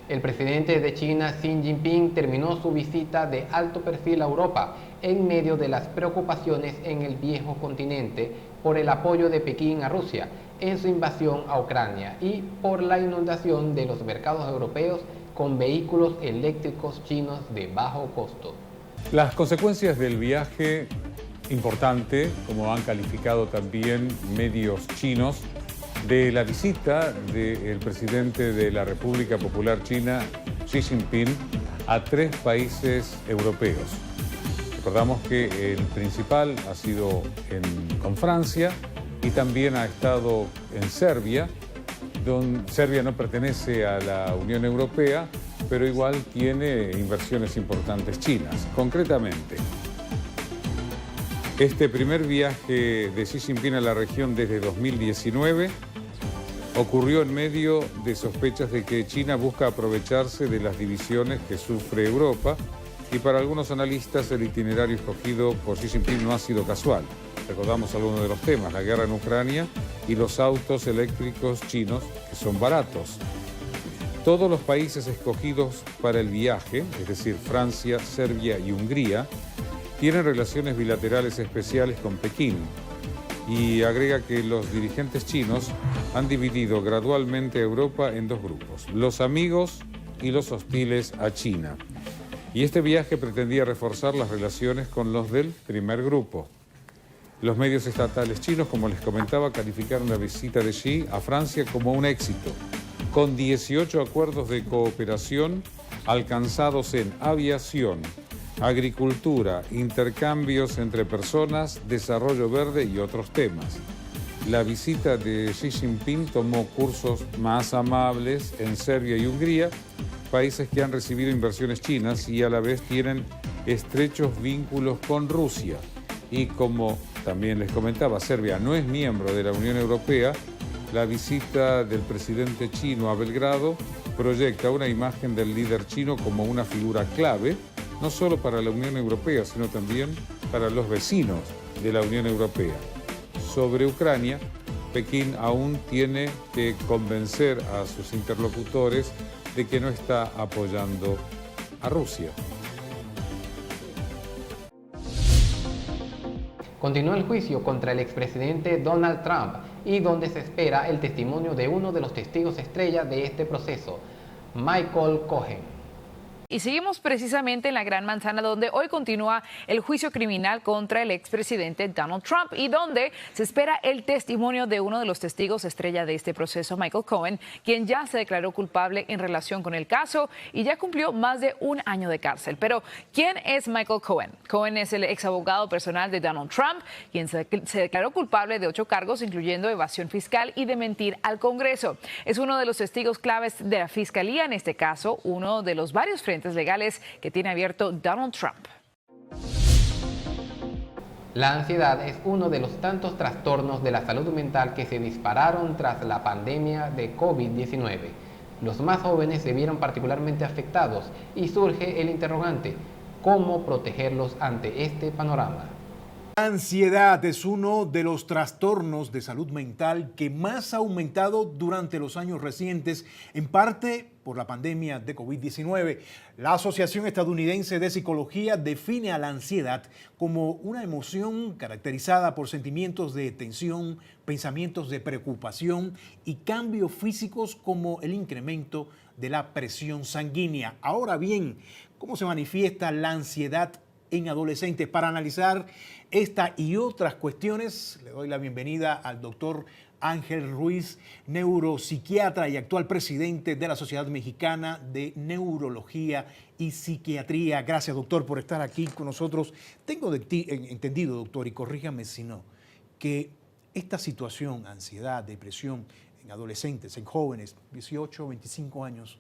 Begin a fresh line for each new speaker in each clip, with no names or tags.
El presidente de China, Xi Jinping, terminó su visita de alto perfil a Europa en medio de las preocupaciones en el viejo continente por el apoyo de Pekín a Rusia en su invasión a Ucrania y por la inundación de los mercados europeos con vehículos eléctricos chinos de bajo costo.
Las consecuencias del viaje, importante, como han calificado también medios chinos, de la visita del presidente de la República Popular China, Xi Jinping, a 3 países europeos. Recordamos que el principal ha sido con Francia y también ha estado en Serbia. Serbia no pertenece a la Unión Europea, pero igual tiene inversiones importantes chinas. Concretamente, este primer viaje de Xi Jinping a la región desde 2019 ocurrió en medio de sospechas de que China busca aprovecharse de las divisiones que sufre Europa, y para algunos analistas el itinerario escogido por Xi Jinping no ha sido casual. Recordamos algunos de los temas: la guerra en Ucrania y los autos eléctricos chinos, que son baratos. Todos los países escogidos para el viaje, es decir, Francia, Serbia y Hungría, tienen relaciones bilaterales especiales con Pekín, y agrega que los dirigentes chinos han dividido gradualmente a Europa en 2 grupos: los amigos y los hostiles a China. Y este viaje pretendía reforzar las relaciones con los del primer grupo. Los medios estatales chinos, como les comentaba, calificaron la visita de Xi a Francia como un éxito, con 18 acuerdos de cooperación alcanzados en aviación, agricultura, intercambios entre personas, desarrollo verde y otros temas. La visita de Xi Jinping tomó cursos más amables en Serbia y Hungría, países que han recibido inversiones chinas y a la vez tienen estrechos vínculos con Rusia. Y como también les comentaba, Serbia no es miembro de la Unión Europea. La visita del presidente chino a Belgrado proyecta una imagen del líder chino como una figura clave, no solo para la Unión Europea, sino también para los vecinos de la Unión Europea. Sobre Ucrania, Pekín aún tiene que convencer a sus interlocutores de que no está apoyando a Rusia.
Continúa el juicio contra el expresidente Donald Trump, y donde se espera el testimonio de uno de los testigos estrella de este proceso, Michael Cohen.
Y seguimos precisamente en la Gran Manzana, donde hoy continúa el juicio criminal contra el expresidente Donald Trump y donde se espera el testimonio de uno de los testigos estrella de este proceso, Michael Cohen, quien ya se declaró culpable en relación con el caso y ya cumplió más de 1 año de cárcel. Pero, ¿quién es Michael Cohen? Cohen es el ex abogado personal de Donald Trump, quien se declaró culpable de 8 cargos, incluyendo evasión fiscal y de mentir al Congreso. Es uno de los testigos claves de la Fiscalía en este caso, uno de los varios frentes legales que tiene abierto Donald Trump.
La ansiedad es uno de los tantos trastornos de la salud mental que se dispararon tras la pandemia de COVID-19. Los más jóvenes se vieron particularmente afectados y surge el interrogante: ¿cómo protegerlos ante este panorama?
La ansiedad es uno de los trastornos de salud mental que más ha aumentado durante los años recientes, en parte por la pandemia de COVID-19. La Asociación Estadounidense de Psicología define a la ansiedad como una emoción caracterizada por sentimientos de tensión, pensamientos de preocupación y cambios físicos como el incremento de la presión sanguínea. Ahora bien, ¿cómo se manifiesta la ansiedad en adolescentes? Para analizar esta y otras cuestiones, le doy la bienvenida al doctor Ángel Ruiz, neuropsiquiatra y actual presidente de la Sociedad Mexicana de Neurología y Psiquiatría. Gracias, doctor, por estar aquí con nosotros. Tengo entendido, doctor, y corríjame si no, que esta situación, ansiedad, depresión en adolescentes, en jóvenes, 18, 25 años,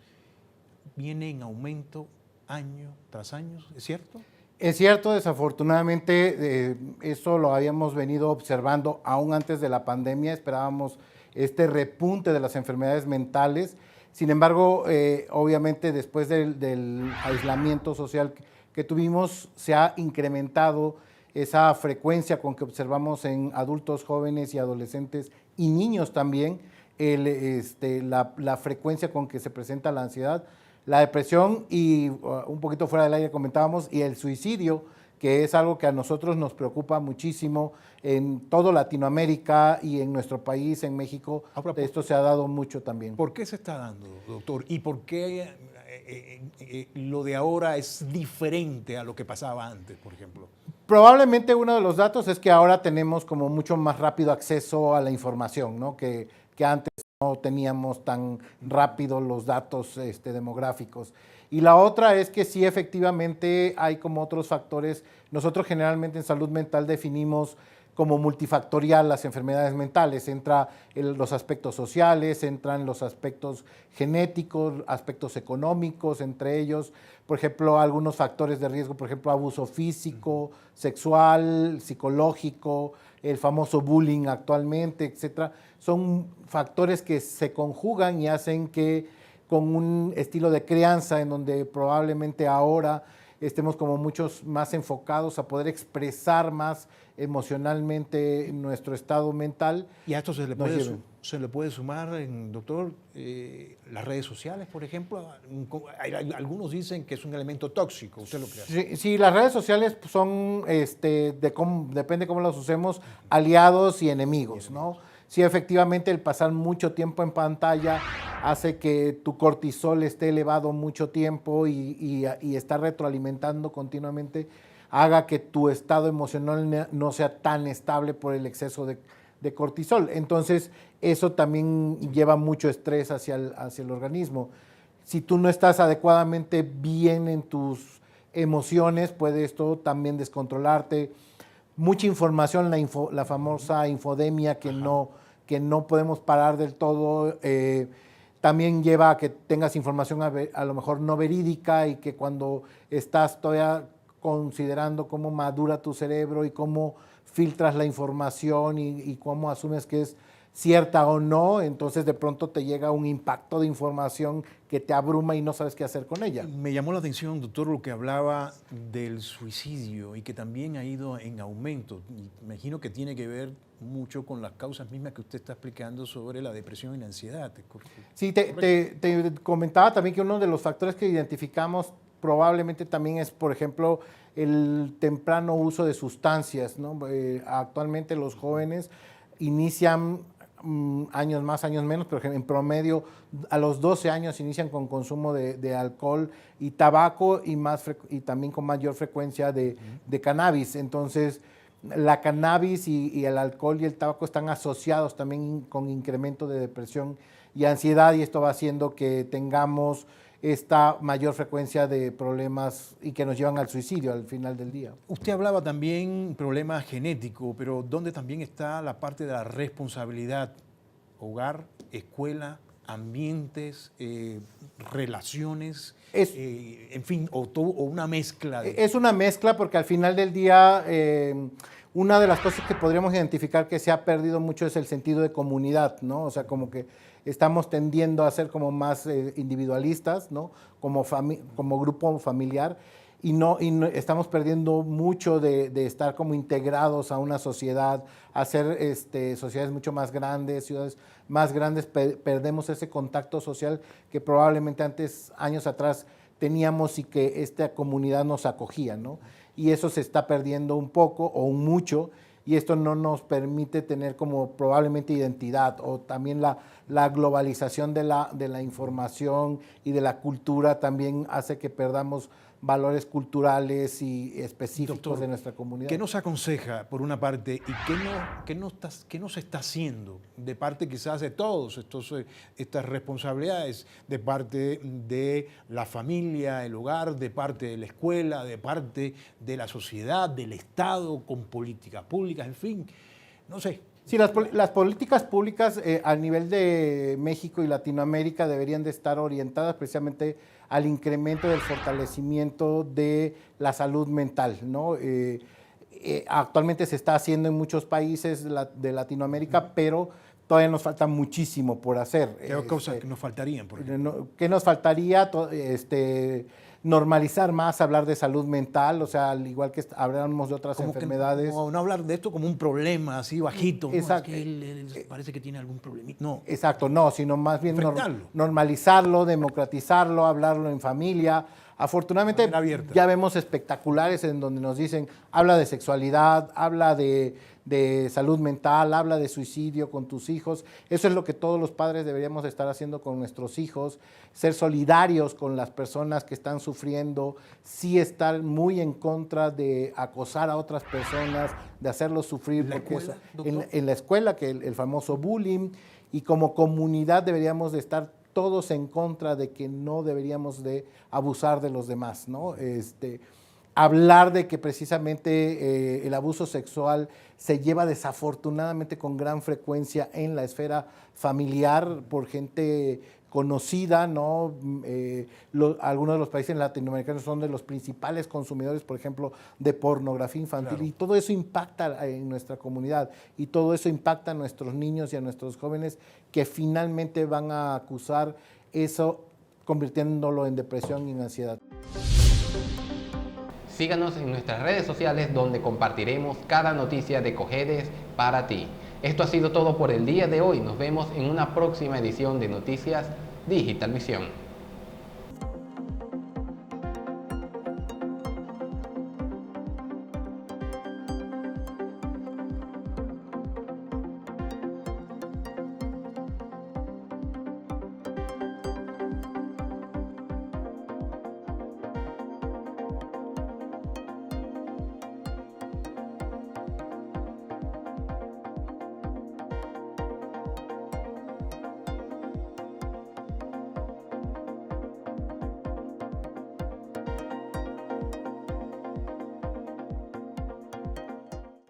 viene en aumento año tras año, ¿es cierto?
Es cierto, desafortunadamente eso lo habíamos venido observando aún antes de la pandemia. Esperábamos este repunte de las enfermedades mentales. Sin embargo, obviamente después del aislamiento social que tuvimos, se ha incrementado esa frecuencia con que observamos en adultos jóvenes y adolescentes y niños también, la frecuencia con que se presenta la ansiedad. la depresión y un poquito fuera del aire comentábamos, y el suicidio, que es algo que a nosotros nos preocupa muchísimo en toda Latinoamérica y en nuestro país, en México.
Ahora,
esto se ha dado mucho también.
¿Por qué se está dando, doctor? ¿Y por qué lo de ahora es diferente a lo que pasaba antes, por ejemplo?
Probablemente uno de los datos es que ahora tenemos como mucho más rápido acceso a la información, ¿no? Que antes no teníamos tan rápido los datos demográficos. Y la otra es que sí, efectivamente, hay como otros factores. Nosotros generalmente en salud mental definimos como multifactorial las enfermedades mentales. Entra los aspectos sociales, entran los aspectos genéticos, aspectos económicos, entre ellos, por ejemplo, algunos factores de riesgo, por ejemplo, abuso físico, sexual, psicológico, el famoso bullying actualmente, etcétera. Son factores que se conjugan y hacen que con un estilo de crianza en donde probablemente ahora estemos como muchos más enfocados a poder expresar más emocionalmente nuestro estado mental.
Y a esto se le puede sumar, doctor, las redes sociales, por ejemplo. Algunos dicen que es un elemento tóxico. ¿Usted lo cree?
Sí, las redes sociales son, depende cómo las usemos, aliados y enemigos, ¿no? Sí, efectivamente, el pasar mucho tiempo en pantalla hace que tu cortisol esté elevado mucho tiempo y estar retroalimentando continuamente haga que tu estado emocional no sea tan estable por el exceso de cortisol. Entonces, eso también lleva mucho estrés hacia el organismo. Si tú no estás adecuadamente bien en tus emociones, puede esto también descontrolarte. Mucha información, la famosa infodemia que no podemos parar del todo, también lleva a que tengas información a lo mejor no verídica y que cuando estás todavía considerando cómo madura tu cerebro y cómo filtras la información y cómo asumes que es cierta o no, entonces de pronto te llega un impacto de información que te abruma y no sabes qué hacer con ella.
Me llamó la atención, doctor, lo que hablaba del suicidio y que también ha ido en aumento. Y me imagino que tiene que ver mucho con las causas mismas que usted está explicando sobre la depresión y la ansiedad.
Sí, te comentaba también que uno de los factores que identificamos probablemente también es, por ejemplo, el temprano uso de sustancias, ¿no? Actualmente los jóvenes inician años más, años menos, pero en promedio a los 12 años inician con consumo de alcohol y tabaco y también con mayor frecuencia de cannabis. Entonces, la cannabis y el alcohol y el tabaco están asociados también con incremento de depresión y ansiedad, y esto va haciendo que tengamos esta mayor frecuencia de problemas y que nos llevan al suicidio al final del día.
Usted hablaba también problema genético, pero ¿dónde también está la parte de la responsabilidad? Hogar, escuela, ambientes, relaciones, en fin, o una mezcla.
Es una mezcla porque al final del día una de las cosas que podríamos identificar que se ha perdido mucho es el sentido de comunidad, ¿no? O sea, como que estamos tendiendo a ser como más individualistas, ¿no? Como grupo familiar, y no estamos perdiendo mucho de estar como integrados a una sociedad, a ser sociedades mucho más grandes, ciudades más grandes. Perdemos ese contacto social que probablemente años atrás teníamos y que esta comunidad nos acogía, ¿no? Y eso se está perdiendo un poco o un mucho, y esto no nos permite tener como probablemente identidad, o también la globalización de la información y de la cultura también hace que perdamos valores culturales y específicos, doctor, de nuestra comunidad.
¿Qué nos aconseja, por una parte, y qué no se está haciendo de parte quizás de todos estas responsabilidades, de parte de la familia, el hogar, de parte de la escuela, de parte de la sociedad, del Estado, con políticas públicas, en fin, no sé?
Sí, las políticas públicas a nivel de México y Latinoamérica deberían de estar orientadas precisamente al incremento del fortalecimiento de la salud mental, ¿no? Actualmente se está haciendo en muchos países de Latinoamérica, pero todavía nos falta muchísimo por hacer.
¿Qué cosas que nos faltarían, por ejemplo?
¿Qué nos faltaría? normalizar más hablar de salud mental, o sea, al igual que hablamos de otras
Como
enfermedades.
no hablar de esto como un problema así bajito.
Exacto.
¿No? Es que él parece que tiene algún problemita. No.
Exacto, no, sino más bien
Enfrentarlo.
normalizarlo, democratizarlo, hablarlo en familia. Afortunadamente ya vemos espectaculares en donde nos dicen, habla de sexualidad, habla de salud mental, habla de suicidio con tus hijos. Eso es lo que todos los padres deberíamos estar haciendo con nuestros hijos, ser solidarios con las personas que están sufriendo, sí estar muy en contra de acosar a otras personas, de hacerlos sufrir.
¿En la
porque
escuela,
eso,
doctor?
en la escuela, que el famoso bullying, y como comunidad deberíamos de estar todos en contra de que no deberíamos de abusar de los demás, ¿no? Hablar de que precisamente el abuso sexual se lleva desafortunadamente con gran frecuencia en la esfera familiar por gente conocida, ¿no? Algunos de los países latinoamericanos son de los principales consumidores, por ejemplo, de pornografía infantil, claro. Y todo eso impacta en nuestra comunidad y todo eso impacta a nuestros niños y a nuestros jóvenes que finalmente van a acusar eso, convirtiéndolo en depresión y en ansiedad.
Síganos en nuestras redes sociales donde compartiremos cada noticia de Cogedes para ti. Esto ha sido todo por el día de hoy. Nos vemos en una próxima edición de Noticias Digital Visión.